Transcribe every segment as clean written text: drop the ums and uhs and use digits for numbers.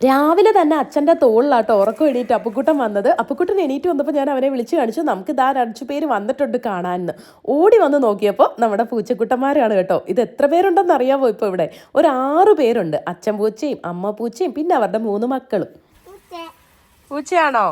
രാവിലെ തന്നെ അച്ഛൻ്റെ തോളിലാട്ടോ ഉറക്കം എണീറ്റ് അപ്പുക്കുട്ടൻ വന്നത്. അപ്പുക്കുട്ടൻ എണീറ്റ് വന്നപ്പോൾ ഞാൻ അവനെ വിളിച്ച് കാണിച്ചു, നമുക്ക് ഇതാ 2 പേര് വന്നിട്ടുണ്ട് കാണാനെന്ന്. ഓടി വന്ന് നോക്കിയപ്പോൾ നമ്മുടെ പൂച്ചക്കുട്ടന്മാരാണ് കേട്ടോ. ഇത് എത്ര പേരുണ്ടെന്ന് അറിയാമോ? ഇപ്പോൾ ഇവിടെ ഒരു 6 പേരുണ്ട്. അച്ഛൻ പൂച്ചയും അമ്മ പൂച്ചയും പിന്നെ അവരുടെ 3 മക്കളും. പൂച്ചയാണോ?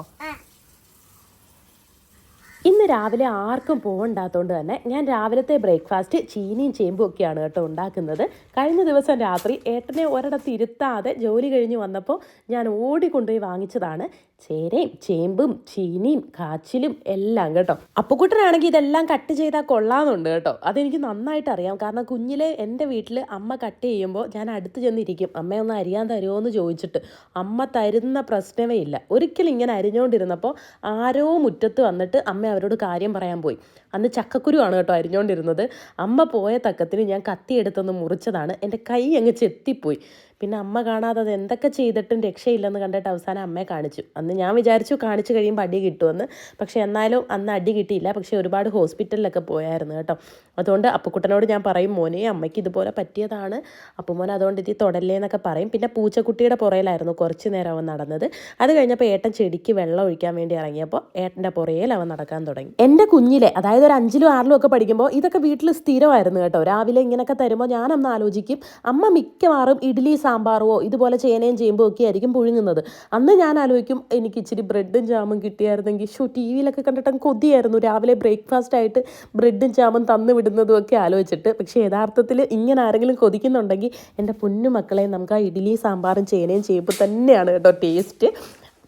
ഇന്ന് രാവിലെ ആർക്കും പോകണ്ടാത്തതുകൊണ്ട് തന്നെ ഞാൻ രാവിലത്തെ ബ്രേക്ക്ഫാസ്റ്റ് ചീനിയും ചേമ്പും ഒക്കെയാണ് കേട്ടോ ഉണ്ടാക്കുന്നത്. കഴിഞ്ഞ ദിവസം രാത്രി ഏട്ടനെ ഒരിടത്ത് ഇരുത്താതെ ജോലി കഴിഞ്ഞ് വന്നപ്പോൾ ഞാൻ ഓടിക്കൊണ്ടുപോയി വാങ്ങിച്ചതാണ് ചേരയും ചേമ്പും ചീനിയും കാച്ചിലും എല്ലാം കേട്ടോ. അപ്പുക്കുട്ടനാണെങ്കിൽ ഇതെല്ലാം കട്ട് ചെയ്താൽ കൊള്ളാമെന്നുണ്ട് കേട്ടോ. അതെനിക്ക് നന്നായിട്ട് അറിയാം. കാരണം കുഞ്ഞിലെ എൻ്റെ വീട്ടിൽ അമ്മ കട്ട് ചെയ്യുമ്പോൾ ഞാൻ അടുത്ത് ചെന്നിരിക്കും, അമ്മയൊന്ന് അരിയാൻ തരുമോ എന്ന് ചോദിച്ചിട്ട്. അമ്മ തരുന്ന പ്രശ്നമേ ഇല്ല. ഒരിക്കലും ഇങ്ങനെ അരിഞ്ഞുകൊണ്ടിരുന്നപ്പോൾ ആരോ മുറ്റത്ത് വന്നിട്ട് അമ്മ അവരോട് കാര്യം പറയാൻ പോയി. അന്ന് ചക്കക്കുരുവാണ് കേട്ടോ അരിഞ്ഞുകൊണ്ടിരുന്നത്. അമ്മ പോയ തക്കത്തിന് ഞാൻ കത്തിയെടുത്തൊന്ന് മുറിച്ചതാണ്. എൻ്റെ കൈ അങ്ങ് ചെത്തിപ്പോയി. പിന്നെ അമ്മ കാണാതെ അത് എന്തൊക്കെ ചെയ്തിട്ടും രക്ഷയില്ലെന്ന് കണ്ടിട്ട് അവസാനം അമ്മയെ കാണിച്ചു. അന്ന് ഞാൻ വിചാരിച്ചു കാണിച്ചു കഴിയുമ്പോൾ അടി കിട്ടുമെന്ന്. പക്ഷേ എന്നാലും അന്ന് അടി കിട്ടിയില്ല. പക്ഷേ ഒരുപാട് ഹോസ്പിറ്റലിലൊക്കെ പോയായിരുന്നു കേട്ടോ. അതുകൊണ്ട് അപ്പുക്കുട്ടനോട് ഞാൻ പറയും, മോനെ അമ്മയ്ക്ക് ഇതുപോലെ പറ്റിയതാണ്, അപ്പുമോൻ അതുകൊണ്ട് ഇത് തൊടല്ലേ എന്നൊക്കെ പറയും. പിന്നെ പൂച്ചക്കുട്ടിയുടെ പുറയിലായിരുന്നു കുറച്ച് നേരം അവൻ നടന്നത്. അത് കഴിഞ്ഞപ്പോൾ ഏട്ടൻ ചെടിക്ക് വെള്ളം ഒഴിക്കാൻ വേണ്ടി ഇറങ്ങിയപ്പോൾ ഏട്ടൻ്റെ പുറയിൽ അവൻ നടക്കാൻ തുടങ്ങി. എൻ്റെ കുഞ്ഞിലെ, അതായത് ഒരു 5ലും 6ലും ഒക്കെ പഠിക്കുമ്പോൾ ഇതൊക്കെ വീട്ടിൽ സ്ഥിരമായിരുന്നു കേട്ടോ. രാവിലെ ഇങ്ങനെയൊക്കെ തരുമ്പോൾ ഞാനന്ന് ആലോചിക്കും, അമ്മ മിക്കവാറും ഇഡ്ഡലി സാമ്പാറോ ഇതുപോലെ ചേനയും ചേമ്പും ഒക്കെ ആയിരിക്കും പുഴുങ്ങുന്നത്. അന്ന് ഞാൻ ആലോചിക്കും, എനിക്ക് ഇച്ചിരി ബ്രെഡും ജാമും കിട്ടിയായിരുന്നെങ്കിൽ. ടി വിയിലൊക്കെ കണ്ടിട്ട് കൊതിയായിരുന്നു രാവിലെ ബ്രേക്ക്ഫാസ്റ്റ് ആയിട്ട് ബ്രെഡും ജാമും തന്നു വിടുന്നതും ഒക്കെ ആലോചിച്ചിട്ട്. പക്ഷേ യഥാർത്ഥത്തിൽ ഇങ്ങനെ ആരെങ്കിലും കൊതിക്കുന്നുണ്ടെങ്കിൽ എൻ്റെ പൊന്നു മക്കളെ, നമുക്ക് ആ ഇഡ്ഡലി സാമ്പാറും ചേനയും ചേമ്പും തന്നെയാണ് കേട്ടോ ടേസ്റ്റ്.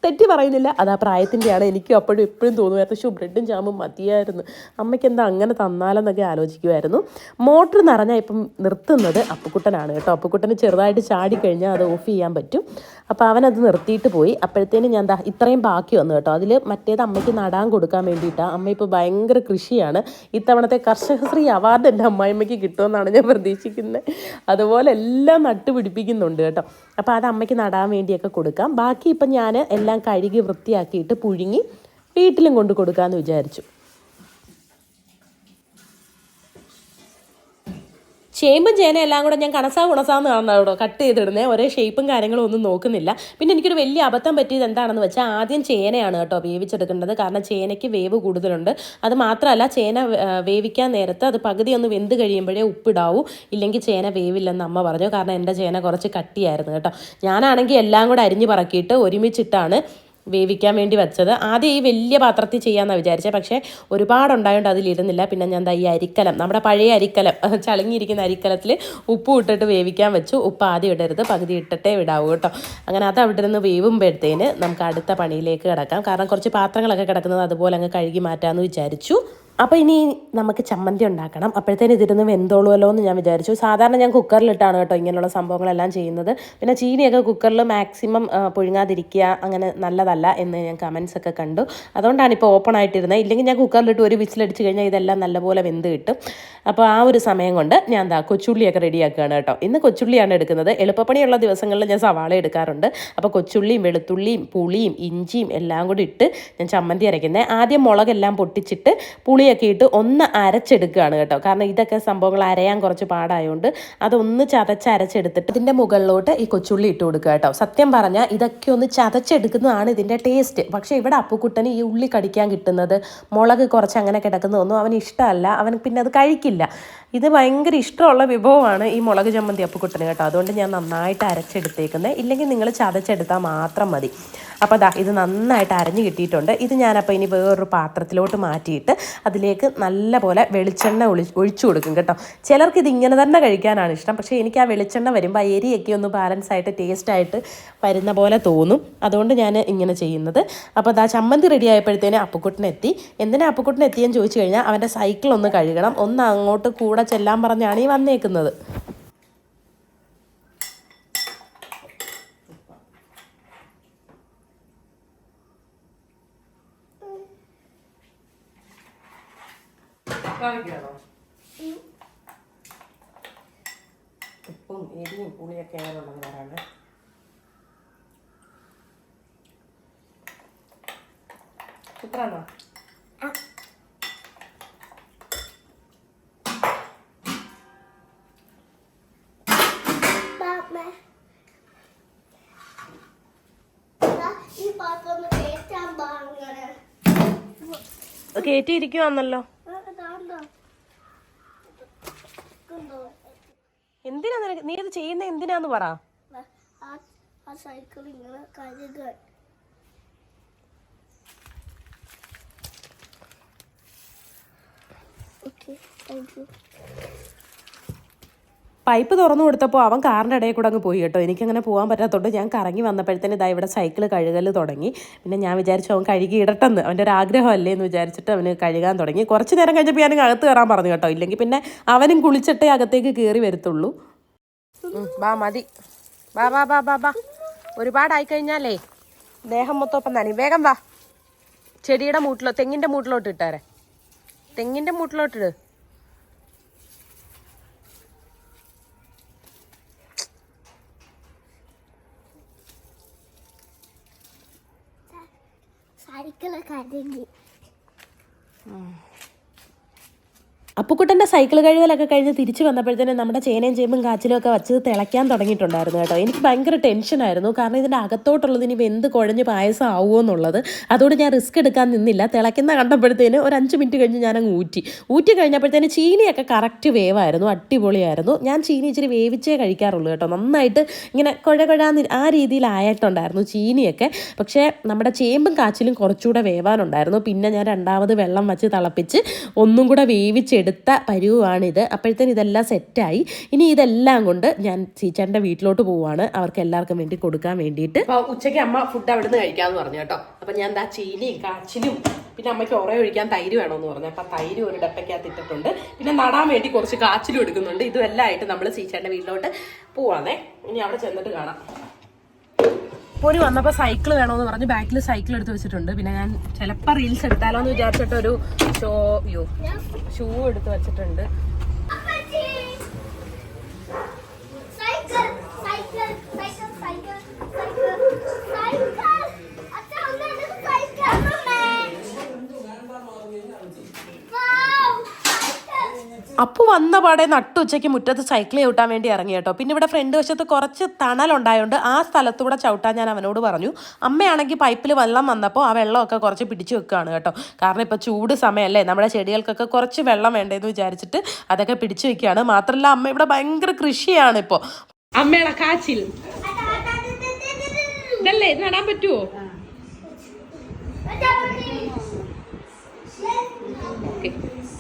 തെറ്റി പറയുന്നില്ല, അത് ആ പ്രായത്തിൻ്റെയാണ്. എനിക്കും അപ്പോഴും എപ്പോഴും തോന്നുമായിരുന്നു, ബ്രെഡും ജാമും മതിയായിരുന്നു, അമ്മയ്ക്ക് എന്താ അങ്ങനെ തന്നാലെന്നൊക്കെ ആലോചിക്കുമായിരുന്നു. മോട്ടർ നിറഞ്ഞാൽ ഇപ്പം നിർത്തുന്നത് അപ്പുക്കുട്ടനാണ് കേട്ടോ. അപ്പുക്കുട്ടന് ചെറുതായിട്ട് ചാടിക്കഴിഞ്ഞാൽ അത് ഓഫ് ചെയ്യാൻ പറ്റും. അപ്പോൾ അവനത് നിർത്തിയിട്ട് പോയി. അപ്പോഴത്തേനും ഞാൻ ഇത്രയും ബാക്കി വന്നു കേട്ടോ. അതിൽ മറ്റേത് അമ്മയ്ക്ക് നടാൻ കൊടുക്കാൻ വേണ്ടിയിട്ടാണ്. അമ്മ ഇപ്പോൾ ഭയങ്കര കൃഷിയാണ്. ഇത്തവണത്തെ കർഷകശ്രീ അവാർഡ് എൻ്റെ അമ്മായിമ്മയ്ക്ക് കിട്ടുമെന്നാണ് ഞാൻ പ്രതീക്ഷിക്കുന്നത്. അതുപോലെ എല്ലാം നട്ടുപിടിപ്പിക്കുന്നുണ്ട് കേട്ടോ. അപ്പോൾ അത് അമ്മയ്ക്ക് നടാൻ വേണ്ടിയൊക്കെ കൊടുക്കാം. ബാക്കി ഇപ്പം ഞാൻ എല്ലാം കഴുകി വൃത്തിയാക്കിയിട്ട് പുഴുങ്ങി വീട്ടിലും കൊണ്ട് കൊടുക്കാമെന്ന് വിചാരിച്ചു. ചേമ്പും ചേന എല്ലാം കൂടെ ഞാൻ കുണസാന്ന് കാണുന്നതോ കട്ട് ചെയ്തിടുന്നേ. ഒരേ ഷേപ്പും കാര്യങ്ങളും ഒന്നും നോക്കുന്നില്ല. പിന്നെ എനിക്കൊരു വലിയ അബദ്ധം പറ്റിയത് എന്താണെന്ന് വെച്ചാൽ, ആദ്യം ചേനയാണ് കേട്ടോ വേവിച്ചെടുക്കേണ്ടത്. കാരണം ചേനയ്ക്ക് വേവ് കൂടുതലുണ്ട്. അത് മാത്രമല്ല, ചേന വേവിക്കാൻ നേരത്ത് അത് പകുതി ഒന്ന് വെന്ത് കഴിയുമ്പോഴേ ഉപ്പിടാവൂ, ഇല്ലെങ്കിൽ ചേന വേവില്ലെന്ന് അമ്മ പറഞ്ഞു. കാരണം എൻ്റെ ചേന കുറച്ച് കട്ടിയായിരുന്നു കേട്ടോ. ഞാനാണെങ്കിൽ എല്ലാം കൂടെ അരിഞ്ഞ് പറക്കിയിട്ട് ഒരുമിച്ചിട്ടാണ് വേവിക്കാൻ വേണ്ടി വെച്ചത്. ആദ്യം ഈ വലിയ പാത്രത്തിൽ ചെയ്യാമെന്നാണ് വിചാരിച്ചത്. പക്ഷേ ഒരുപാടുണ്ടായതുകൊണ്ട് അതിലിരുന്നില്ല. പിന്നെ ഞാൻ ഈ അരിക്കലം, നമ്മുടെ പഴയ അരിക്കലം, ചളുങ്ങിയിരിക്കുന്ന അരിക്കലത്തിൽ ഉപ്പ് ഇട്ടിട്ട് വേവിക്കാൻ വെച്ചു. ഉപ്പ് ആദ്യം ഇടരുത്, പകുതി ഇട്ടിട്ടേ വിടാവൂ കേട്ടോ. അങ്ങനെ അത് അവിടെ നിന്ന് വേവുമ്പോഴത്തേന് നമുക്ക് അടുത്ത പണിയിലേക്ക് കിടക്കാം. കാരണം കുറച്ച് പാത്രങ്ങളൊക്കെ കിടക്കുന്നത് അതുപോലെ അങ്ങ് കഴുകി മാറ്റാമെന്ന് വിചാരിച്ചു. അപ്പോൾ ഇനി നമുക്ക് ചമ്മന്തി ഉണ്ടാക്കണം. അപ്പോഴത്തേനും ഇതിരുന്ന് വെന്തോളുമല്ലോ എന്ന് ഞാൻ വിചാരിച്ചു. സാധാരണ ഞാൻ കുക്കറിലിട്ടാണ് കേട്ടോ ഇങ്ങനെയുള്ള സംഭവങ്ങളെല്ലാം ചെയ്യുന്നത്. പിന്നെ ചീനിയൊക്കെ കുക്കറിൽ മാക്സിമം പുഴുങ്ങാതിരിക്കുക, അങ്ങനെ നല്ലതല്ല എന്ന് ഞാൻ കമൻസ് ഒക്കെ കണ്ടു. അതുകൊണ്ടാണ് ഇപ്പോൾ ഓപ്പൺ ആയിട്ടിരുന്നത്. ഇല്ലെങ്കിൽ ഞാൻ കുക്കറിലിട്ട് ഒരു വിസിലടിച്ച് കഴിഞ്ഞാൽ ഇതെല്ലാം നല്ലപോലെ വെന്ത് കിട്ടും. അപ്പോൾ ആ ഒരു സമയം കൊണ്ട് ഞാൻ കൊച്ചുള്ളിയൊക്കെ റെഡിയാക്കുകയാണ് കേട്ടോ. ഇന്ന് കൊച്ചുള്ളിയാണ് എടുക്കുന്നത്. എളുപ്പപ്പണിയുള്ള ദിവസങ്ങളിൽ ഞാൻ സവാള എടുക്കാറുണ്ട്. അപ്പോൾ കൊച്ചുള്ളിയും വെളുത്തുള്ളിയും പുളിയും ഇഞ്ചിയും എല്ലാം കൂടി ഇട്ട് ഞാൻ ചമ്മന്തി അരയ്ക്കുന്നത്. ആദ്യം മുളകെല്ലാം പൊട്ടിച്ചിട്ട് പുളിയൊക്കെ ഇട്ട് ഒന്ന് അരച്ചെടുക്കുകയാണ് കേട്ടോ. കാരണം ഇതൊക്കെ സംഭവങ്ങൾ അരയാൻ കുറച്ച് പാടായതുകൊണ്ട് അതൊന്ന് അരച്ചെടുത്തിട്ട് ഇതിൻ്റെ മുകളിലോട്ട് ഈ കൊച്ചുള്ളി ഇട്ട് കൊടുക്കുക കേട്ടോ. സത്യം പറഞ്ഞാൽ ഇതൊക്കെ ഒന്ന് ചതച്ചെടുക്കുന്നതാണ് ഇതിൻ്റെ ടേസ്റ്റ്. പക്ഷേ ഇവിടെ അപ്പുക്കുട്ടന് ഈ ഉള്ളി കടിക്കാൻ കിട്ടുന്നത്, മുളക് കുറച്ച് അങ്ങനെ കിടക്കുന്നതൊന്നും അവന് ഇഷ്ടമല്ല. അവൻ പിന്നെ അത് കഴിക്കില്ല. ഇത് ഭയങ്കര ഇഷ്ടമുള്ള വിഭവമാണ് ഈ മുളക് ചമ്മന്തി അപ്പുക്കുട്ടന് കേട്ടോ. അതുകൊണ്ട് ഞാൻ നന്നായിട്ട് അരച്ചെടുത്തേക്കുന്നത്. ഇല്ലെങ്കിൽ നിങ്ങൾ ചതച്ചെടുത്താൽ മാത്രം മതി. അപ്പോൾ ഇത് നന്നായിട്ട് അരഞ്ഞ് കിട്ടിയിട്ടുണ്ട്. ഇത് ഞാനപ്പോൾ ഇനി വേറൊരു പാത്രത്തിലോട്ട് മാറ്റിയിട്ട് അതിലേക്ക് നല്ല പോലെ വെളിച്ചെണ്ണ ഒഴിച്ചു കൊടുക്കും കേട്ടോ. ചിലർക്ക് ഇത് ഇങ്ങനെ തന്നെ കഴിക്കാനാണ് ഇഷ്ടം. പക്ഷേ എനിക്ക് ആ വെളിച്ചെണ്ണ വരുമ്പോൾ ആ എരിയൊക്കെ ഒന്ന് ബാലൻസ് ആയിട്ട് ടേസ്റ്റായിട്ട് വരുന്ന പോലെ തോന്നും. അതുകൊണ്ട് ഞാൻ ഇങ്ങനെ ചെയ്യുന്നത്. അപ്പോൾ ചമ്മന്തി റെഡി ആയപ്പോഴത്തേന് അപ്പുക്കുട്ടനെത്തി. എന്തിനാ അപ്പുക്കുട്ടനെത്തിയെന്ന് ചോദിച്ചു കഴിഞ്ഞാൽ, അവൻ്റെ സൈക്കിൾ ഒന്ന് കഴുകണം. ഒന്ന് അങ്ങോട്ട് കൂടെ ചെല്ലാൻ പറഞ്ഞാണ് ഈ വന്നേക്കുന്നത്. ഉപ്പും എരിയും പുളിയൊക്കെ എങ്ങനെയുണ്ടെന്ന് പറയാമേ. സൂപ്പറാണോ? കേറ്റിയിരിക്കുവാന്നല്ലോ. എന്തിനാ നിനക്ക്, നീ ഇത് ചെയ്യുന്ന എന്തിനാന്ന് പറ. പൈപ്പ് തുറന്നു കൊടുത്തപ്പോൾ അവൻ കാറിൻ്റെ ഇടയിൽ കൂടെ അങ്ങ് പോയി കേട്ടോ. എനിക്കങ്ങനെ പോകാൻ പറ്റാത്തതുകൊണ്ട് ഞാൻ കറങ്ങി വന്നപ്പോഴത്തേന് ഇതാ ഇവിടെ സൈക്കിൾ കഴുകൽ തുടങ്ങി. പിന്നെ ഞാൻ വിചാരിച്ചു അവൻ കഴുകി ഇടട്ടെന്ന്, അവൻ്റെ ഒരു ആഗ്രഹമല്ലേ എന്ന് വിചാരിച്ചിട്ട് അവന് കഴുകാൻ തുടങ്ങി. കുറച്ച് നേരം കഴിഞ്ഞപ്പോൾ ഞാൻ അകത്ത് കയറാൻ പറഞ്ഞു കേട്ടോ, ഇല്ലെങ്കിൽ പിന്നെ അവനും കുളിച്ചിട്ടേ അകത്തേക്ക് കയറി വരത്തുള്ളൂ. വാ മതി, വാ വാ വാ വാ വാ. ഒരുപാടായി കഴിഞ്ഞാലേ ദേഹം മൊത്തം ഒപ്പം നനി. വേഗം വാ. ചെടിയുടെ മൂട്ടിലോ തെങ്ങിൻ്റെ മൂട്ടിലോട്ട് ഇട്ടാരെ, തെങ്ങിൻ്റെ മൂട്ടിലോട്ടിട്. അപ്പുക്കുട്ടൻ്റെ സൈക്കിൾ കഴുകലൊക്കെ കഴിഞ്ഞ് തിരിച്ച് വന്നപ്പോഴത്തേനും നമ്മുടെ ചേനയും ചേമ്പും കാച്ചിലും ഒക്കെ വച്ച് തിളയ്ക്കാൻ തുടങ്ങിയിട്ടുണ്ടായിരുന്നു കേട്ടോ. എനിക്ക് ഭയങ്കര ടെൻഷനായിരുന്നു, കാരണം ഇതിൻ്റെ അകത്തോട്ടുള്ളത് ഇനി വെന്ത് കുഴഞ്ഞ് പായസം ആവുമോ എന്നുള്ളത്. അതുകൊണ്ട് ഞാൻ റിസ്ക് എടുക്കാൻ നിന്നില്ല. തിളയ്ക്കുന്ന കണ്ടപ്പോഴത്തേന് ഒരു 5 മിനിറ്റ് കഴിഞ്ഞ് ഞാനങ്ങ് ഊറ്റി കഴിഞ്ഞപ്പോഴത്തേന് ചീനിയൊക്കെ കറക്റ്റ് വേവായിരുന്നു, അടിപൊളിയായിരുന്നു. ഞാൻ ചീനി ഇച്ചിരി വേവിച്ചേ കഴിക്കാറുള്ളൂ കേട്ടോ. നന്നായിട്ട് ഇങ്ങനെ കുഴകുഴാന്ന് ആ രീതിയിലായിട്ടുണ്ടായിരുന്നു ചീനിയൊക്കെ. പക്ഷേ നമ്മുടെ ചേമ്പും കാച്ചിലും കുറച്ചുകൂടെ വേവാനുണ്ടായിരുന്നു. പിന്നെ ഞാൻ രണ്ടാമത് വെള്ളം വെച്ച് തിളപ്പിച്ച് ഒന്നും കൂടെ വേവിച്ചെടുത്ത പരുവാണിത്. അപ്പോഴത്തേന് ഇതെല്ലാം സെറ്റായി. ഇനി ഇതെല്ലാം കൊണ്ട് ഞാൻ ചീച്ചാൻ്റെ വീട്ടിലോട്ട് പോവുകയാണ്, അവർക്ക് എല്ലാവർക്കും വേണ്ടി കൊടുക്കാൻ വേണ്ടിയിട്ട്. അപ്പോൾ ഉച്ചയ്ക്ക് അമ്മ ഫുഡ് അവിടെ നിന്ന് കഴിക്കാമെന്ന് പറഞ്ഞു കേട്ടോ. അപ്പം ഞാൻ എന്താ ചീനിയും കാച്ചിലും പിന്നെ അമ്മയ്ക്ക് ഉറ ഒഴിക്കാൻ തൈര് വേണമെന്ന് പറഞ്ഞു. അപ്പം തൈര് ഒരു ഡപ്പയ്ക്കകത്ത് ഇട്ടിട്ടുണ്ട്. പിന്നെ നടാൻ വേണ്ടി കുറച്ച് കാച്ചിലും എടുക്കുന്നുണ്ട്. ഇതും എല്ലാം ആയിട്ട് നമ്മൾ ചീച്ചാൻ്റെ വീട്ടിലോട്ട് പോവാണേ. ഇനി അവിടെ ചെന്നിട്ട് കാണാം. പോര് വന്നപ്പോൾ സൈക്കിൾ വേണമെന്ന് പറഞ്ഞ് ബാക്കിൽ സൈക്കിൾ എടുത്ത് വെച്ചിട്ടുണ്ട്. പിന്നെ ഞാൻ ചിലപ്പോൾ റീൽസ് എടുത്താലോ എന്ന് വിചാരിച്ചിട്ടൊരു ഷൂ എടുത്ത് വെച്ചിട്ടുണ്ട്. അപ്പു വന്ന പാടെ നട്ടുച്ചയ്ക്ക് മുറ്റത്ത് സൈക്കിൾ ചവിട്ടാൻ വേണ്ടി ഇറങ്ങി കേട്ടോ. പിന്നെ ഇവിടെ ഫ്രണ്ട് വശത്ത് കുറച്ച് തണലുണ്ടായതുകൊണ്ട് ആ സ്ഥലത്തൂടെ ചവിട്ടാൻ ഞാൻ അവനോട് പറഞ്ഞു. അമ്മയാണെങ്കിൽ പൈപ്പിൽ വെള്ളം വന്നപ്പോൾ ആ വെള്ളമൊക്കെ കുറച്ച് പിടിച്ചു വെക്കുകയാണ് കേട്ടോ. കാരണം ഇപ്പോൾ ചൂട് സമയമല്ലേ, നമ്മുടെ ചെടികൾക്കൊക്കെ കുറച്ച് വെള്ളം വേണ്ടതെന്ന് വിചാരിച്ചിട്ട് അതൊക്കെ പിടിച്ചു വെക്കുകയാണ്. മാത്രമല്ല അമ്മ ഇവിടെ ഭയങ്കര കൃഷിയാണ് ഇപ്പോൾ. അമ്മയുടെ കാച്ചിൽ ഇതല്ലേ ഇത് നടാൻ പറ്റുമോ?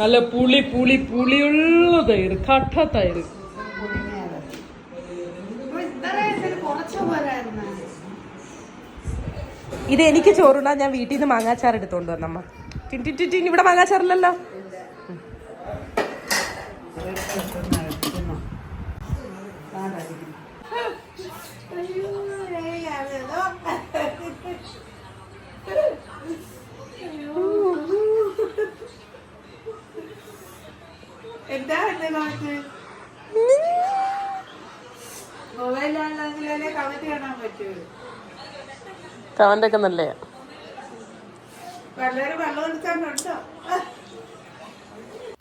നല്ല പുളിയുള്ള തൈര്, കട്ട തൈര്. ഇത് എനിക്ക് ചോറുണ്ടാ. ഞാൻ വീട്ടിൽ നിന്ന് മാങ്ങാച്ചാർ എടുത്തോണ്ട് വന്നമ്മ. ഇവിടെ മാങ്ങാച്ചാറില്ലല്ലോ. കമന്റൊക്കെ നല്ലേ.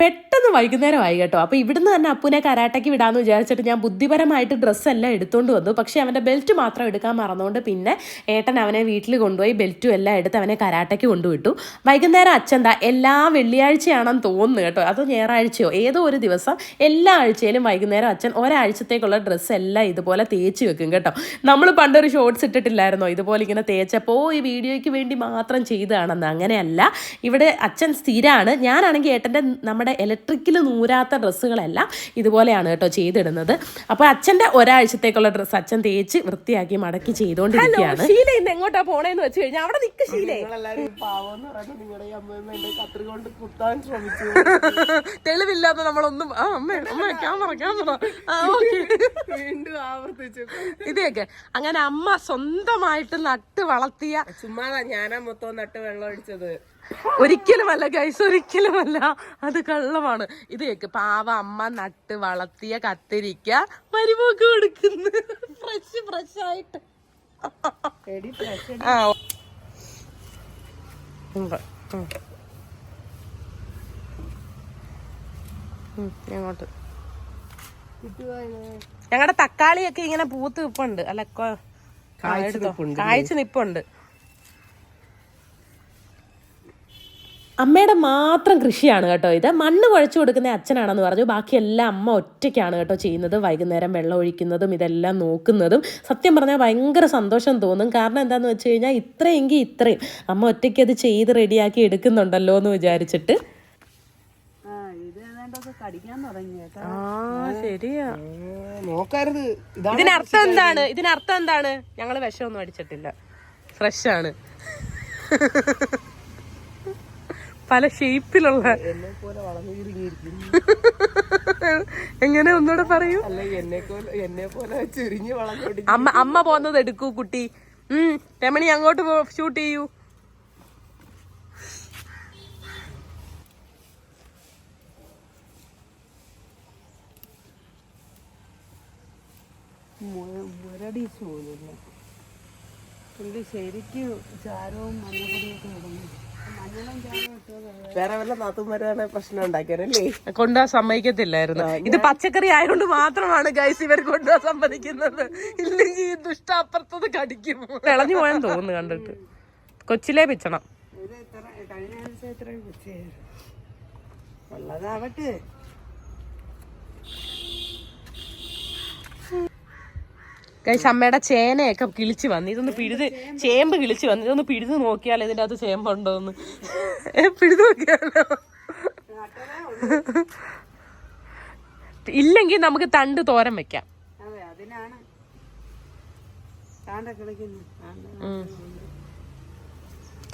പെട്ടെന്ന് വൈകുന്നേരമായി കേട്ടോ. അപ്പോൾ ഇവിടുന്ന് തന്നെ അപ്പുനെ കരാട്ടയ്ക്ക് വിടാമെന്ന് വിചാരിച്ചിട്ട് ഞാൻ ബുദ്ധിപരമായിട്ട് ഡ്രസ്സെല്ലാം എടുത്തുകൊണ്ട് വന്നു. പക്ഷേ അവൻ്റെ ബെൽറ്റ് മാത്രം എടുക്കാൻ മറന്നുകൊണ്ട് പിന്നെ ഏട്ടൻ അവനെ വീട്ടിൽ കൊണ്ടുപോയി ബെൽറ്റും എല്ലാം എടുത്ത് അവനെ കരാട്ടയ്ക്ക് കൊണ്ടുവിട്ടു. വൈകുന്നേരം അച്ഛൻ എല്ലാ വെള്ളിയാഴ്ചയാണെന്ന് തോന്നുന്നു കേട്ടോ, അതോ ഞായറാഴ്ചയോ ഏതോ ഒരു ദിവസം എല്ലാ ആഴ്ചയിലും വൈകുന്നേരം അച്ഛൻ ഒരാഴ്ചത്തേക്കുള്ള ഡ്രസ്സെല്ലാം ഇതുപോലെ തേച്ച് വെക്കും കേട്ടോ. നമ്മൾ പണ്ടൊരു ഷോർട്സ് ഇട്ടിട്ടില്ലായിരുന്നോ ഇതുപോലെ ഇങ്ങനെ തേച്ചപ്പോൾ ഈ വീഡിയോയ്ക്ക് വേണ്ടി മാത്രം ചെയ്തതാണെന്ന്. അങ്ങനെയല്ല, ഇവിടെ അച്ഛൻ സ്ഥിരമാണ്. ഞാനാണെങ്കിൽ ഏട്ടൻ്റെ നമ്മുടെ ഇലക്ട്രിക്കിൽ നൂരാത്ത ഡ്രസ്സുകളെല്ലാം ഇതുപോലെയാണ് കേട്ടോ ചെയ്തിടുന്നത്. അപ്പോൾ അച്ഛൻ്റെ ഒരാഴ്ചത്തേക്കുള്ള ഡ്രസ്സ് അച്ഛൻ തേച്ച് വൃത്തിയാക്കി മടക്കി ചെയ്തുകൊണ്ടിരിക്കുകയാണ്. ശീല ഇന്ന് എങ്ങോട്ടാ പോണേന്ന് വെച്ച് കഴിഞ്ഞാൽ അവിടെ നിൽക്ക് ശീലേ. തെളിവില്ലാതെ നമ്മളൊന്നും വീണ്ടും ആവർത്തിച്ചു ഇതൊക്കെ. അങ്ങനെ അമ്മ സ്വന്തമായിട്ട് നട്ട് വളർത്തിയ, ചുമ്മാ ഞാനാ മൊത്തം നട്ട് വെള്ളം ഒഴിച്ചത്, ഒരിക്കലുമല്ല ഗൈസ്, ഒരിക്കലുമല്ല, അത് കള്ളമാണ്. ഇത് കേക്ക് പാവ അമ്മ നട്ട് വളർത്തിയ കത്തിരിക്ക മരുമോക്ക് കൊടുക്കുന്നു ഫ്രഷ് ആയിട്ട്. അങ്ങോട്ട് ഞങ്ങളുടെ തക്കാളിയൊക്കെ ഇങ്ങനെ പൂത്ത് നിപ്പുണ്ട്, അല്ല കായ്ച്ചു നിപ്പുണ്ട്. അമ്മയുടെ മാത്രം കൃഷിയാണ് കേട്ടോ ഇത്. മണ്ണ് കുഴച്ചു കൊടുക്കുന്ന അച്ഛനാണെന്ന് പറഞ്ഞു. ബാക്കിയെല്ലാം അമ്മ ഒറ്റയ്ക്കാണ് കേട്ടോ ചെയ്യുന്നത്. വൈകുന്നേരം വെള്ളം ഒഴിക്കുന്നതും ഇതെല്ലാം നോക്കുന്നതും. സത്യം പറഞ്ഞാൽ ഭയങ്കര സന്തോഷം തോന്നും. കാരണം എന്താണെന്ന് വെച്ച് കഴിഞ്ഞാൽ ഇത്രയെങ്കിൽ ഇത്രയും അമ്മ ഒറ്റയ്ക്ക് അത് ചെയ്ത് റെഡിയാക്കി എടുക്കുന്നുണ്ടല്ലോ എന്ന് വിചാരിച്ചിട്ട്. ശരിയാ, നോക്കരുത്. ഇതിനർത്ഥം എന്താണ്? ഇതിനർത്ഥം എന്താണ്? ഞങ്ങള് വിഷമൊന്നും അടിച്ചിട്ടില്ല, ഫ്രഷ് ആണ്. പല ഷേപ്പിലുള്ള. എങ്ങനെ ഒന്നുകൂടെ പറയൂ. അമ്മ പോന്നത് എടുക്കൂ കുട്ടി. രമണി അങ്ങോട്ട് ഷൂട്ട് ചെയ്യൂ. ശരിക്കും ചാരവും മഞ്ഞപ്പൊടിയൊക്കെ ഇടുന്നു. വേറെ വല്ല നാത്തുമാരാണ് പ്രശ്നം ഉണ്ടാക്കിയല്ലേ, കൊണ്ടുപോകാൻ സമ്മതിക്കത്തില്ലായിരുന്നു. ഇത് പച്ചക്കറി ആയതുകൊണ്ട് മാത്രമാണ് ഗൈസ് ഇവർ കൊണ്ടുപോകാൻ സമ്മതിക്കുന്നത്. ഇല്ലെങ്കിൽ ഈ ദുഷ്ട അപ്പുറത്തത് കടിക്കും. ഇളഞ്ഞു പോയെന്ന് തോന്നുന്നു കണ്ടിട്ട്. കൊച്ചിലേ പിച്ചണം. കഴിഞ്ഞ ആഴ്ച ഇത്രയും ഉള്ളതാവട്ടെ. ഗൈസ് അമ്മയുടെ ചേനയൊക്കെ കിളിച്ച് വന്നു. ഇതൊന്ന് പിഴുത്, ചേമ്പ് കിളിച്ച് വന്നു. ഇതൊന്ന് പിഴുത് നോക്കിയാലോ ഇതിൻ്റെ അകത്ത് ചേമ്പുണ്ടോന്ന്. പിഴുത് നോക്കിയാലോ? ഇല്ലെങ്കിൽ നമുക്ക് തണ്ട് തോരൻ വെക്കാം.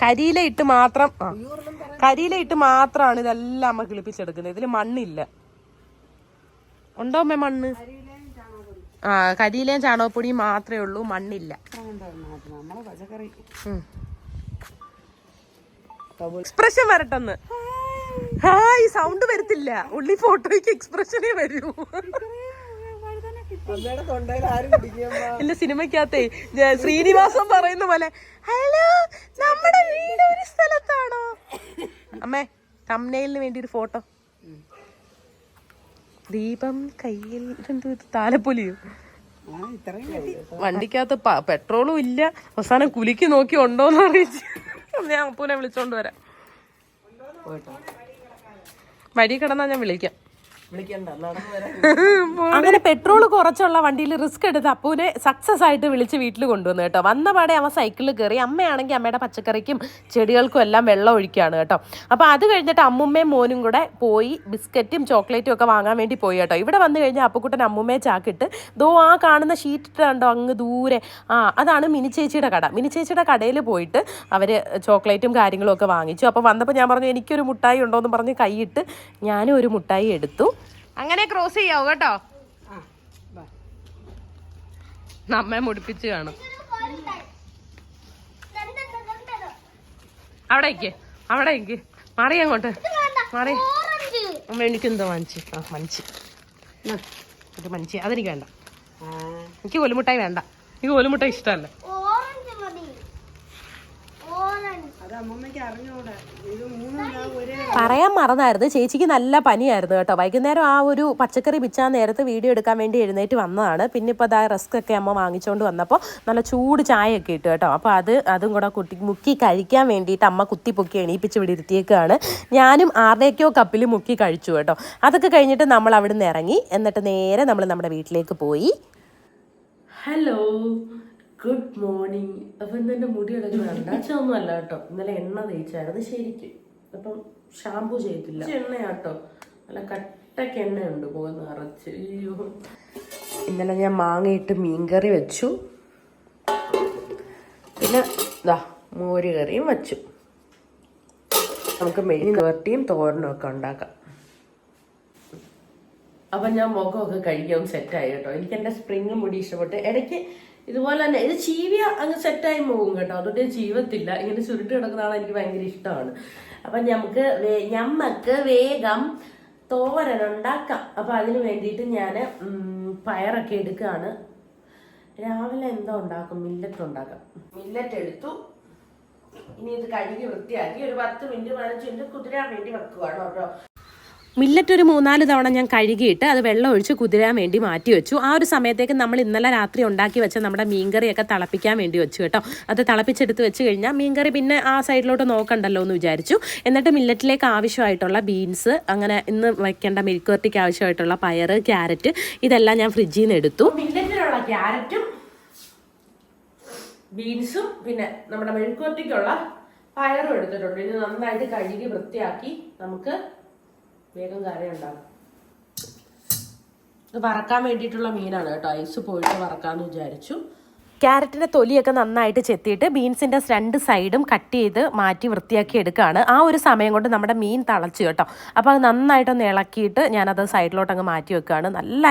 കരിയില ഇട്ട് മാത്രം, കരിയില ഇട്ട് മാത്രമാണ് ഇതെല്ലാം അമ്മ കിളിപ്പിച്ചെടുക്കുന്നത്. ഇതില് മണ്ണില്ല. ഉണ്ടോ അമ്മ മണ്ണ്? കരിയിലേയും ചാണകപ്പൊടിയും മാത്രമേ ഉള്ളൂ, മണ്ണില്ല. എക്സ്പ്രഷൻ വരട്ടെന്ന്. ഹായ് സൗണ്ട് വരത്തില്ല, ഉള്ളി ഫോട്ടോയ്ക്ക് എക്സ്പ്രഷനേ വരൂ. ഇല്ല, സിനിമയ്ക്കകത്തേ ശ്രീനിവാസൻ പറയുന്ന പോലെ ഹലോ നമ്മുടെ വീട് ഒരു സ്ഥലത്താണോ. അമ്മേ തംബ്നെയിലിന് വേണ്ടി ഒരു ഫോട്ടോ. ദീപം കയ്യിൽ താലപ്പൊലിയോ. വണ്ടിക്കകത്ത് പെട്രോളും ഇല്ല. അവസാനം കുലുക്കി നോക്കി ഉണ്ടോന്ന് അറിയിച്ച് ഞാൻ അപ്പൂനെ വിളിച്ചോണ്ട് വരാം. വഴി കിടന്നാ ഞാൻ വിളിക്കാം. അങ്ങനെ പെട്രോൾ കുറച്ചുള്ള വണ്ടിയിൽ റിസ്ക് എടുത്ത് അപ്പൂനെ സക്സസ് ആയിട്ട് വിളിച്ച് വീട്ടിൽ കൊണ്ടുവന്നു കേട്ടോ. വന്ന പാടെ അവൻ സൈക്കിളിൽ കയറി. അമ്മയാണെങ്കിൽ അമ്മയുടെ പച്ചക്കറിക്കും ചെടികൾക്കും എല്ലാം വെള്ളം ഒഴിക്കുകയാണ് കേട്ടോ. അപ്പോൾ അത് കഴിഞ്ഞിട്ട് അമ്മുമ്മയും മോനും കൂടെ പോയി ബിസ്ക്കറ്റും ചോക്ലേറ്റും ഒക്കെ വാങ്ങാൻ വേണ്ടി പോയി കേട്ടോ. ഇവിടെ വന്നു കഴിഞ്ഞാൽ അപ്പുക്കുട്ടൻ അമ്മുമ്മയെ ചാക്കിട്ട് ദോ ആ കാണുന്ന ഷീറ്റ് കണ്ടോ അങ്ങ് ദൂരെ, അതാണ് മിനി ചേച്ചിയുടെ കട. മിനി ചേച്ചിയുടെ കടയിൽ പോയിട്ട് അവർ ചോക്ലേറ്റും കാര്യങ്ങളും ഒക്കെ വാങ്ങിച്ചു. അപ്പോൾ വന്നപ്പോൾ ഞാൻ പറഞ്ഞു എനിക്കൊരു മുട്ടായി ഉണ്ടോ എന്ന് പറഞ്ഞ് കൈയിട്ട് ഞാനും ഒരു മുട്ടായി എടുത്തു. അങ്ങനെ ക്രോസ് ചെയ്യാവോ കേട്ടോ. നമ്മെ മുടിപ്പിച്ച് കാണും. അവിടെ മാറി അങ്ങോട്ട് മാറി. അമ്മ എനിക്കെന്തോ വാങ്ങിച്ചു. മഞ്ചി അതെനിക്ക് വേണ്ട. എനിക്ക് കോലുമുട്ടായി വേണ്ട. എനിക്ക് കോലുമുട്ടായി ഇഷ്ടമല്ല. പറയാൻ മറന്നായിരുന്നു, ചേച്ചിക്ക് നല്ല പനിയായിരുന്നു കേട്ടോ. വൈകുന്നേരം ആ ഒരു പച്ചക്കറി പിച്ചാൻ നേരത്ത് വീഡിയോ എടുക്കാൻ വേണ്ടി എഴുന്നേറ്റ് വന്നതാണ്. പിന്നെ ഇപ്പോൾ അതാ റസ്ക് ഒക്കെ അമ്മ വാങ്ങിച്ചുകൊണ്ട് വന്നപ്പോൾ നല്ല ചൂട് ചായയൊക്കെ ഇട്ടു കേട്ടോ. അപ്പോൾ അതും കൂടെ മുക്കി കഴിക്കാൻ വേണ്ടിയിട്ട് അമ്മ കുത്തിപ്പൊക്കി എണീപ്പിച്ച് ഇവിടെ ഇരുത്തിയേക്കാണ്. ഞാനും ആരുടെയൊക്കെയോ കപ്പിൽ മുക്കി കഴിച്ചു കേട്ടോ. അതൊക്കെ കഴിഞ്ഞിട്ട് നമ്മൾ അവിടെ നിന്ന് ഇറങ്ങി. എന്നിട്ട് നേരെ നമ്മൾ നമ്മുടെ വീട്ടിലേക്ക് പോയി. Hello, good morning. അപ്പം ഇന്നെൻ്റെ മുടി എടുക്കുന്നത് രണ്ടാഴ്ചയൊന്നും അല്ല കേട്ടോ. ഇന്നലെ എണ്ണ തേച്ചായിരുന്നു ശരിക്കും. അപ്പം ഷാമ്പു ചെയ്തില്ല. എണ്ണയാട്ടോ, നല്ല കട്ടയ്ക്ക് എണ്ണയുണ്ട് പോകുന്ന നിറച്ച്. അയ്യോ, ഇന്നലെ ഞാൻ മാങ്ങയിട്ട് മീൻകറി വെച്ചു. പിന്നെ ഇതാ മോര് കറിയും വെച്ചു. നമുക്ക് മെഴുകുവരട്ടിയും തോരനും ഒക്കെ ഉണ്ടാക്കാം. അപ്പം ഞാൻ മുഖമൊക്കെ കഴിക്കാൻ സെറ്റായി കേട്ടോ. എനിക്ക് എൻ്റെ സ്പ്രിങ് മുടി ഇഷ്ടപ്പെട്ട്. ഇടയ്ക്ക് ഇതുപോലെ തന്നെ ഇത് ചീവിയ അങ്ങ് സെറ്റായി പോകും കേട്ടോ. അതുകൊണ്ട് ഞാൻ ചീവത്തില്ല. ഇങ്ങനെ ചുരുട്ടി കിടക്കുന്നതാണ് എനിക്ക് ഭയങ്കര ഇഷ്ടമാണ്. അപ്പം ഞമ്മക്ക് വേഗം തോരനുണ്ടാക്കാം. അപ്പം അതിന് വേണ്ടിയിട്ട് ഞാൻ പയറൊക്കെ എടുക്കുകയാണ്. രാവിലെ എന്താ ഉണ്ടാക്കും? മില്ലറ്റ് ഉണ്ടാക്കാം. മില്ലറ്റ് എടുത്തു. ഇനി ഇത് കഴുകി വൃത്തിയാക്കി ഒരു 10 മിനിറ്റ് 15 മിനിറ്റ് കുതിരാൻ വേണ്ടി വെക്കുകയാണ് കേട്ടോ. മില്ലറ്റ് ഒരു 3-4 തവണ ഞാൻ കഴുകിയിട്ട് അത് വെള്ളം ഒഴിച്ച് കുതിരാൻ വേണ്ടി മാറ്റി വെച്ചു. ആ ഒരു സമയത്തേക്ക് നമ്മൾ ഇന്നലെ രാത്രി ഉണ്ടാക്കി വെച്ച നമ്മുടെ മീൻകറിയൊക്കെ തിളപ്പിക്കാൻ വേണ്ടി വെച്ചു കേട്ടോ. അത് തിളപ്പിച്ചെടുത്ത് വെച്ച് കഴിഞ്ഞാൽ മീൻകറി പിന്നെ ആ സൈഡിലോട്ട് നോക്കണ്ടല്ലോ എന്ന് വിചാരിച്ചു. എന്നിട്ട് മില്ലറ്റിലേക്ക് ആവശ്യമായിട്ടുള്ള ബീൻസ്, അങ്ങനെ ഇന്ന് വയ്ക്കേണ്ട മെഴുക്കുവരട്ടിക്ക് ആവശ്യമായിട്ടുള്ള പയറ്, ക്യാരറ്റ് ഇതെല്ലാം ഞാൻ ഫ്രിഡ്ജിൽ നിന്ന് എടുത്തു. മില്ലറ്റിനുള്ള ക്യാരറ്റും ബീൻസും പിന്നെ നമ്മുടെ മെഴുക്കുവരട്ടിക്കുള്ള പയറും എടുത്തിട്ടുണ്ട്. ഇത് നന്നായിട്ട് കഴുകി വൃത്തിയാക്കി നമുക്ക് വേഗം കറി ഉണ്ടാകും. ഇത് വറക്കാൻ വേണ്ടിയിട്ടുള്ള മീനാണ് കേട്ടോ. ഐസ് പോയിട്ട് വറക്കാമെന്ന് വിചാരിച്ചു. ക്യാരറ്റിൻ്റെ തൊലിയൊക്കെ നന്നായിട്ട് ചെത്തിയിട്ട് ബീൻസിൻ്റെ 2 സൈഡും കട്ട് ചെയ്ത് മാറ്റി വൃത്തിയാക്കി എടുക്കുകയാണ്. ആ ഒരു സമയം കൊണ്ട് നമ്മുടെ മീൻ തിളച്ചു കേട്ടോ. അപ്പോൾ അത് നന്നായിട്ടൊന്ന് ഇളക്കിയിട്ട് ഞാനത് സൈഡിലോട്ട് അങ്ങ് മാറ്റി വെക്കുകയാണ്. നല്ല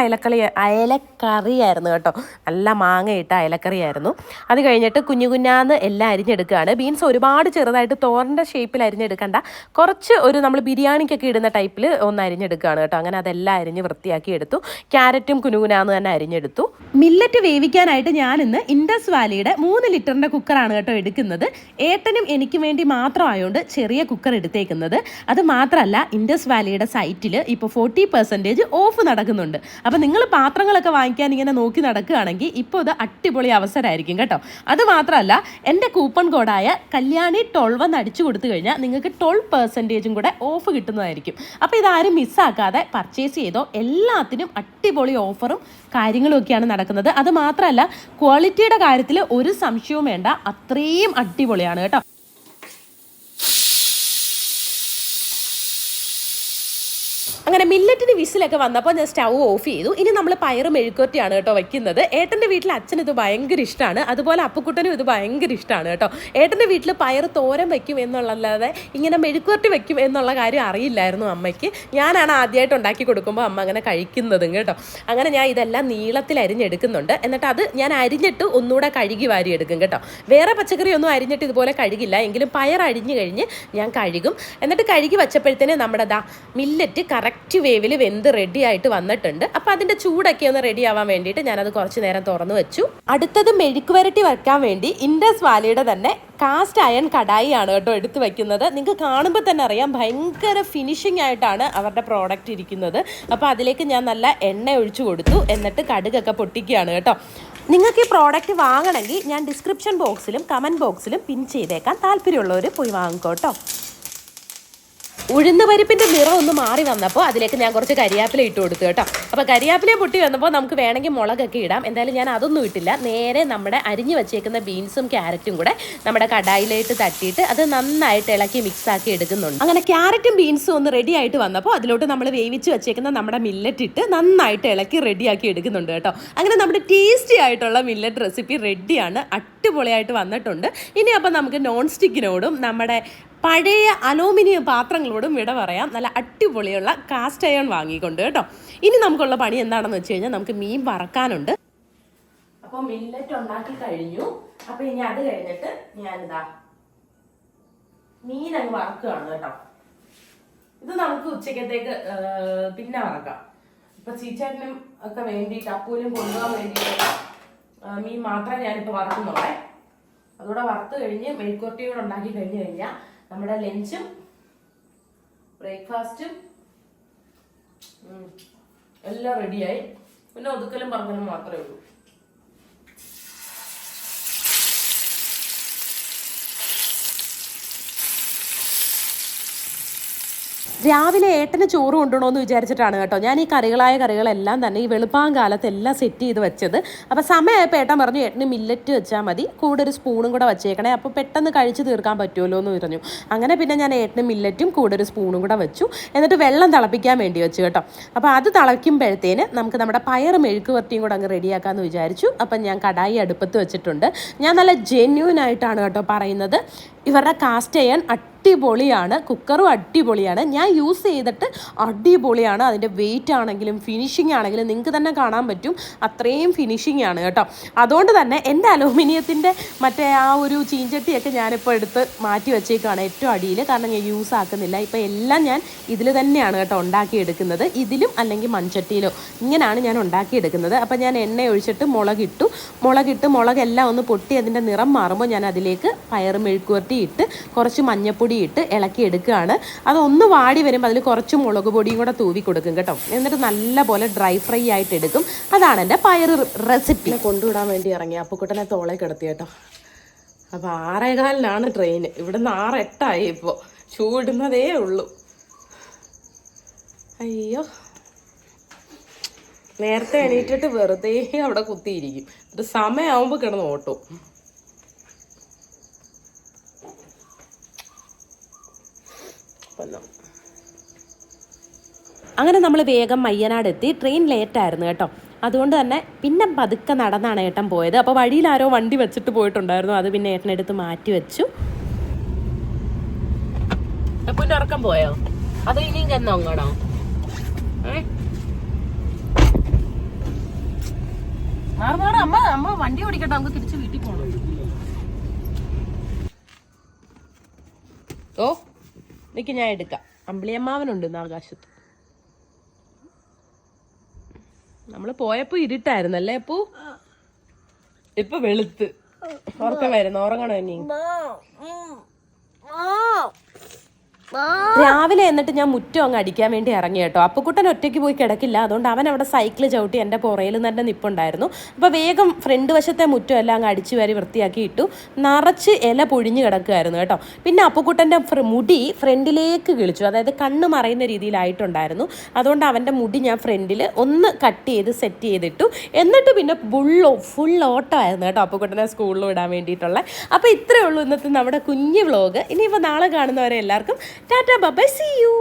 അയലക്കറിയായിരുന്നു കേട്ടോ. നല്ല മാങ്ങയിട്ട് അയലക്കറിയായിരുന്നു. അത് കഴിഞ്ഞിട്ട് കുഞ്ഞാന്ന് എല്ലാം അരിഞ്ഞെടുക്കുകയാണ്. ബീൻസ് ഒരുപാട് ചെറുതായിട്ട് തോരൻ്റെ ഷേപ്പിൽ അരിഞ്ഞെടുക്കണ്ട, കുറച്ച് ഒരു നമ്മൾ ബിരിയാണിക്കൊക്കെ ഇടുന്ന ടൈപ്പിൽ ഒന്ന് അരിഞ്ഞെടുക്കുകയാണ് കേട്ടോ. അങ്ങനെ അതെല്ലാം അരിഞ്ഞ് വൃത്തിയാക്കി എടുത്തു. ക്യാരറ്റും കുനുകുനാന്ന് തന്നെ അരിഞ്ഞെടുത്തു. മില്ലറ്റ് വേവിക്കാനായിട്ട് ഞാനിന്ന് ഇൻഡസ് വാലിയുടെ 3 ലിറ്ററിൻ്റെ കുക്കറാണ് കേട്ടോ എടുക്കുന്നത്. ഏട്ടനും എനിക്ക് വേണ്ടി മാത്രമായതുകൊണ്ട് ചെറിയ കുക്കർ എടുത്തേക്കുന്നത്. അത് മാത്രമല്ല, ഇൻഡസ് വാലിയുടെ സൈറ്റിൽ ഇപ്പോൾ 40% ഓഫ് നടക്കുന്നുണ്ട്. അപ്പോൾ നിങ്ങൾ പാത്രങ്ങളൊക്കെ വാങ്ങിക്കാൻ ഇങ്ങനെ നോക്കി നടക്കുകയാണെങ്കിൽ ഇപ്പോൾ ഇത് അടിപൊളി അവസരമായിരിക്കും കേട്ടോ. അത് മാത്രമല്ല, എൻ്റെ കൂപ്പൺ കോഡായ കല്യാണി 12 അടിച്ചു കൊടുത്തു കഴിഞ്ഞാൽ നിങ്ങൾക്ക് 12% കൂടെ ഓഫ് കിട്ടുന്നതായിരിക്കും. അപ്പോൾ ഇതാരും മിസ്സാക്കാതെ പർച്ചേസ് ചെയ്തോ. എല്ലാത്തിനും അടിപൊളി ഓഫറും കാര്യങ്ങളും ഒക്കെയാണ് നടക്കുന്നത്. അത് മാത്രമല്ല, ക്വാളിറ്റിയുടെ കാര്യത്തിൽ ഒരു സംശയവും വേണ്ട, അത്രയും അടിപൊളിയാണ് കേട്ടോ. അങ്ങനെ മില്ലറ്റിന് വിസിലൊക്കെ വന്നപ്പോൾ ഞാൻ സ്റ്റൗ ഓഫ് ചെയ്തു. ഇനി നമ്മൾ പയറ് മെഴുക്കുവരട്ടിയാണ് കേട്ടോ വയ്ക്കുന്നത്. ഏട്ടൻ്റെ വീട്ടിൽ അച്ഛന് ഇത് ഭയങ്കര ഇഷ്ടമാണ്. അതുപോലെ അപ്പുക്കുട്ടനും ഇത് ഭയങ്കര ഇഷ്ടമാണ് കേട്ടോ. ഏട്ടൻ്റെ വീട്ടിൽ പയറ് തോരൻ വയ്ക്കും എന്നുള്ളതല്ലാതെ ഇങ്ങനെ മെഴുക്കുവരട്ടി വയ്ക്കും എന്നുള്ള കാര്യം അറിയില്ലായിരുന്നു അമ്മയ്ക്ക്. ഞാനാണ് ആദ്യമായിട്ട് ഉണ്ടാക്കി കൊടുക്കുമ്പോൾ അമ്മ അങ്ങനെ കഴിക്കുന്നതും കേട്ടോ. അങ്ങനെ ഞാൻ ഇതെല്ലാം നീളത്തിൽ അരിഞ്ഞെടുക്കുന്നുണ്ട്. എന്നിട്ട് അത് ഞാൻ അരിഞ്ഞിട്ട് ഒന്നുകൂടെ കഴുകി വാരി എടുക്കും കേട്ടോ. വേറെ പച്ചക്കറി ഒന്നും അരിഞ്ഞിട്ട് ഇതുപോലെ കഴുകില്ല, എങ്കിലും പയർ അരിഞ്ഞു കഴിഞ്ഞ് ഞാൻ കഴുകും. എന്നിട്ട് കഴുകി വച്ചപ്പോഴത്തേന് നമ്മുടെ മില്ലറ്റ് കറക്റ്റ് വേവിൽ വെന്ത് റെഡി ആയിട്ട് വന്നിട്ടുണ്ട്. അപ്പോൾ അതിൻ്റെ ചൂടൊക്കെ ഒന്ന് റെഡി ആവാൻ വേണ്ടിയിട്ട് ഞാനത് കുറച്ച് നേരം തുറന്നു വെച്ചു. അടുത്തത് മെഴുക്ക് വരട്ടി വയ്ക്കാൻ വേണ്ടി ഇൻഡസ് വാലിയുടെ തന്നെ കാസ്റ്റ് അയൺ കടായി ആണ് കേട്ടോ എടുത്ത് വയ്ക്കുന്നത്. നിങ്ങൾക്ക് കാണുമ്പോൾ തന്നെ അറിയാം ഭയങ്കര ഫിനിഷിംഗ് ആയിട്ടാണ് അവരുടെ പ്രോഡക്റ്റ് ഇരിക്കുന്നത്. അപ്പോൾ അതിലേക്ക് ഞാൻ നല്ല എണ്ണ ഒഴിച്ചു കൊടുത്തു. എന്നിട്ട് കടുകൊക്കെ പൊട്ടിക്കുകയാണ് കേട്ടോ. നിങ്ങൾക്ക് ഈ പ്രോഡക്റ്റ് വാങ്ങണമെങ്കിൽ ഞാൻ ഡിസ്ക്രിപ്ഷൻ ബോക്സിലും കമൻറ്റ് ബോക്സിലും പിൻ ചെയ്തേക്കാം. താല്പര്യമുള്ളവർ പോയി വാങ്ങിക്കോട്ടോ. ഉഴുന്ന് പരിപ്പിൻ്റെ നിറം ഒന്ന് മാറി വന്നപ്പോൾ അതിലേക്ക് ഞാൻ കുറച്ച് കരിയാപ്പില ഇട്ട് കൊടുത്തു കേട്ടോ. അപ്പോൾ കരിയാപ്പില പൊട്ടി വന്നപ്പോൾ നമുക്ക് വേണമെങ്കിൽ മുളകൊക്കെ ഇടാം. എന്തായാലും ഞാൻ അതൊന്നും ഇട്ടില്ല. നേരെ നമ്മുടെ അരിഞ്ഞു വെച്ചേക്കുന്ന ബീൻസും ക്യാരറ്റും കൂടെ നമ്മുടെ കടായിലായിട്ട് തട്ടിയിട്ട് അത് നന്നായിട്ട് ഇളക്കി മിക്സാക്കി എടുക്കുന്നുണ്ട്. അങ്ങനെ ക്യാരറ്റും ബീൻസും ഒന്ന് റെഡി ആയിട്ട് വന്നപ്പോൾ അതിലോട്ട് നമ്മൾ വേവിച്ച് വെച്ചേക്കുന്ന നമ്മുടെ മില്ലറ്റ് ഇട്ട് നന്നായിട്ട് ഇളക്കി റെഡിയാക്കി എടുക്കുന്നുണ്ട് കേട്ടോ. അങ്ങനെ നമ്മുടെ ടേസ്റ്റി ആയിട്ടുള്ള മില്ലറ്റ് റെസിപ്പി റെഡിയാണ്. അടിപൊളിയായിട്ട് വന്നിട്ടുണ്ട്. ഇനി അപ്പോൾ നമുക്ക് നോൺ സ്റ്റിക്കിനോടും നമ്മുടെ പഴയ അലൂമിനിയം പാത്രങ്ങളോടും വിട പറയാം. നല്ല അടിപൊളിയുള്ള കാസ്റ്റ് അയൺ വാങ്ങിക്കൊണ്ട് കേട്ടോ. ഇനി നമുക്കുള്ള പണി എന്താണെന്ന് വെച്ച് കഴിഞ്ഞാൽ നമുക്ക് മീൻ വറക്കാനുണ്ട്. അപ്പോൾ മില്ലറ്റ് ഉണ്ടാക്കി കഴിഞ്ഞു. അപ്പോൾ ഇനി അത് കഴിഞ്ഞിട്ട് ഞാനിതാ മീൻ അങ്ങ് വറക്കുകയാണ് കേട്ടോ. ഇത് നമുക്ക് ഉച്ചക്കത്തേക്ക് പിന്നെ വറക്കാം. ഇപ്പം ചീച്ചാറ്റിനും ഒക്കെ വേണ്ടിയിട്ട് അപ്പൂനും കൊണ്ടുപോകാൻ വേണ്ടിയിട്ടുള്ള മീൻ മാത്രമേ ഞാനിപ്പോൾ വറക്കുന്നുള്ളേ. അതുകൂടെ വറുത്ത് കഴിഞ്ഞ് മെഴുക്കുവരട്ടി കൂടെ ഉണ്ടാക്കി കഴിഞ്ഞ് കഴിഞ്ഞാൽ നമ്മുടെ ലഞ്ചും ബ്രേക്ക്ഫാസ്റ്റും എല്ലാം റെഡിയായി. പിന്നെ ഒതുക്കലും പറക്കലും മാത്രമേ ഉള്ളൂ. രാവിലെ ഏട്ടന് ചോറ് കൊണ്ടുപോകണമെന്ന് വിചാരിച്ചിട്ടാണ് കേട്ടോ ഞാൻ ഈ കറികളെല്ലാം തന്നെ ഈ വെളുപ്പാങ്കാലത്ത് എല്ലാം സെറ്റ് ചെയ്ത് വെച്ചത്. അപ്പോൾ സമയമായപ്പോൾ ഏട്ടൻ പറഞ്ഞു ഏട്ടന് മില്ലറ്റ് വെച്ചാൽ മതി, കൂടെ ഒരു സ്പൂണും കൂടെ വെച്ചേക്കണേ, അപ്പോൾ പെട്ടെന്ന് കഴിച്ച് തീർക്കാൻ പറ്റുമല്ലോ എന്ന് പറഞ്ഞു. അങ്ങനെ പിന്നെ ഞാൻ ഏട്ടന് മില്ലറ്റും കൂടെ ഒരു സ്പൂണും കൂടെ വെച്ചു. എന്നിട്ട് വെള്ളം തിളപ്പിക്കാൻ വേണ്ടി വെച്ചു കേട്ടോ. അപ്പോൾ അത് തിളയ്ക്കുമ്പോഴത്തേന് നമുക്ക് നമ്മുടെ പയർ മെഴുക്ക് വരട്ടിയും കൂടെ അങ്ങ് റെഡിയാക്കാമെന്ന് വിചാരിച്ചു. അപ്പം ഞാൻ കടായി അടുപ്പത്ത് വെച്ചിട്ടുണ്ട്. ഞാൻ നല്ല ജെന്യൂൻ ആയിട്ടാണ് കേട്ടോ പറയുന്നത്. ഇവരുടെ കാസ്റ്റ് അയൺ അടിപൊളിയാണ്, കുക്കറും അടിപൊളിയാണ്, ഞാൻ യൂസ് ചെയ്തിട്ട് അടിപൊളിയാണ്. അതിൻ്റെ വെയിറ്റ് ആണെങ്കിലും ഫിനിഷിംഗ് ആണെങ്കിലും നിങ്ങൾക്ക് തന്നെ കാണാൻ പറ്റും, അത്രയും ഫിനിഷിംഗ് ആണ് കേട്ടോ. അതുകൊണ്ട് തന്നെ എൻ്റെ അലൂമിനിയത്തിൻ്റെ മറ്റേ ആ ഒരു ചീഞ്ചട്ടിയൊക്കെ ഞാനിപ്പോൾ എടുത്ത് മാറ്റി വെച്ചേക്കാണ് ഏറ്റവും അടിയിൽ, കാരണം ഞാൻ യൂസ് ആക്കുന്നില്ല. ഇപ്പോൾ എല്ലാം ഞാൻ ഇതിൽ തന്നെയാണ് കേട്ടോ ഉണ്ടാക്കിയെടുക്കുന്നത്, ഇതിലും അല്ലെങ്കിൽ മൺചട്ടിയിലോ ഇങ്ങനെയാണ് ഞാൻ ഉണ്ടാക്കിയെടുക്കുന്നത്. അപ്പോൾ ഞാൻ എണ്ണ ഒഴിച്ചിട്ട് മുളകിട്ട് മുളകെല്ലാം ഒന്ന് പൊട്ടി അതിൻ്റെ നിറം മാറുമ്പോൾ ഞാൻ അതിലേക്ക് പയർ മെഴുക്കുവരട്ടി വഴട്ടിയിട്ട് കുറച്ച് മഞ്ഞൾപ്പൊടി ഇട്ട് ഇളക്കി എടുക്കുകയാണ്. അതൊന്ന് വാടി വരുമ്പോൾ അതിൽ കുറച്ച് മുളക് പൊടിയും കൂടെ തൂവി കൊടുക്കും കേട്ടോ. എന്നിട്ട് നല്ലപോലെ ഡ്രൈ ഫ്രൈ ആയിട്ട് എടുക്കും. അതാണ് എൻ്റെ പയർ റെസിപ്പി. കൊണ്ടുവിടാൻ വേണ്ടി ഇറങ്ങി അപ്പുക്കുട്ടനെ തോളെ കിടത്തി കേട്ടോ. അപ്പോൾ 6:15 ട്രെയിൻ. ഇവിടുന്ന് 6:08 ഇപ്പോൾ. ചൂടുന്നതേ ഉള്ളൂ. അയ്യോ, നേരത്തെ എണീറ്റിട്ട് വെറുതെ അവിടെ കുത്തിയിരിക്കും. ഒരു സമയമാകുമ്പോൾ കിടന്ന് ഓട്ടും. അങ്ങനെ നമ്മൾ വേഗം മയ്യനാട് എത്തി. ട്രെയിൻ ലേറ്റായിരുന്നു കേട്ടോ. അതുകൊണ്ട് തന്നെ പിന്നെ പതുക്കെ നടന്നാണ് ഏട്ടൻ പോയത്. അപ്പോൾ വഴിയിൽ ആരോ വണ്ടി വെച്ചിട്ട് പോയിട്ടുണ്ടായിരുന്നു. അത് പിന്നെ ഏട്ടനെടുത്ത് മാറ്റി വെച്ചു. എപ്പോഴും ഉറക്കം പോയോ? അതോ ഇനിയും കന്നോ അങ്ങോട്ടോ? അമ്മ വണ്ടി ഓടിക്കട്ടെ, നമുക്ക് തിരിച്ച് വീട്ടിൽ പോകണം. ഓ നിക്ക്, ഞാൻ എടുക്കാം. അമ്പിളിയമ്മാവനുണ്ട് ഇന്ന് ആകാശത്ത്. നമ്മള് പോയപ്പോ ഇരുട്ടായിരുന്നല്ലേ അപ്പു? ഇപ്പൊ വെളുത്ത്. ഉറക്കം വരുന്നു, ഉറങ്ങണോ ഇനി? രാവിലെ എന്നിട്ട് ഞാൻ മുറ്റം അങ്ങ് അടിക്കാൻ വേണ്ടി ഇറങ്ങി കേട്ടോ. അപ്പുക്കുട്ടൻ ഒറ്റയ്ക്ക് പോയി കിടക്കില്ല. അതുകൊണ്ട് അവൻ അവിടെ സൈക്കിൾ ചവിട്ടി എൻ്റെ പുറയിൽ തന്നെ നിപ്പുണ്ടായിരുന്നു. അപ്പോൾ വേഗം ഫ്രണ്ട് വശത്തെ മുറ്റം എല്ലാം അങ്ങ് അടിച്ചു വാരി വൃത്തിയാക്കി ഇട്ടു. നിറച്ച് ഇല പൊഴിഞ്ഞ് കിടക്കുമായിരുന്നു കേട്ടോ. പിന്നെ അപ്പുക്കുട്ടൻ്റെ മുടി ഫ്രണ്ടിലേക്ക് കിളിച്ചു, അതായത് കണ്ണ് മറയുന്ന രീതിയിലായിട്ടുണ്ടായിരുന്നു. അതുകൊണ്ട് അവൻ്റെ മുടി ഞാൻ ഫ്രണ്ടിൽ ഒന്ന് കട്ട് ചെയ്ത് സെറ്റ് ചെയ്തിട്ടു. എന്നിട്ട് പിന്നെ ഫുൾ ഓട്ടമായിരുന്നു കേട്ടോ അപ്പുക്കുട്ടനെ സ്കൂളിൽ വിടാൻ വേണ്ടിയിട്ടുള്ള. അപ്പോൾ ഇത്രയേ ഉള്ളൂ ഇന്നത്തെ നമ്മുടെ കുഞ്ഞു വ്ളോഗ്. ഇനിയിപ്പോൾ നാളെ കാണുന്നവരെ എല്ലാവർക്കും ടാറ്റാ ബൈ, സീ യു.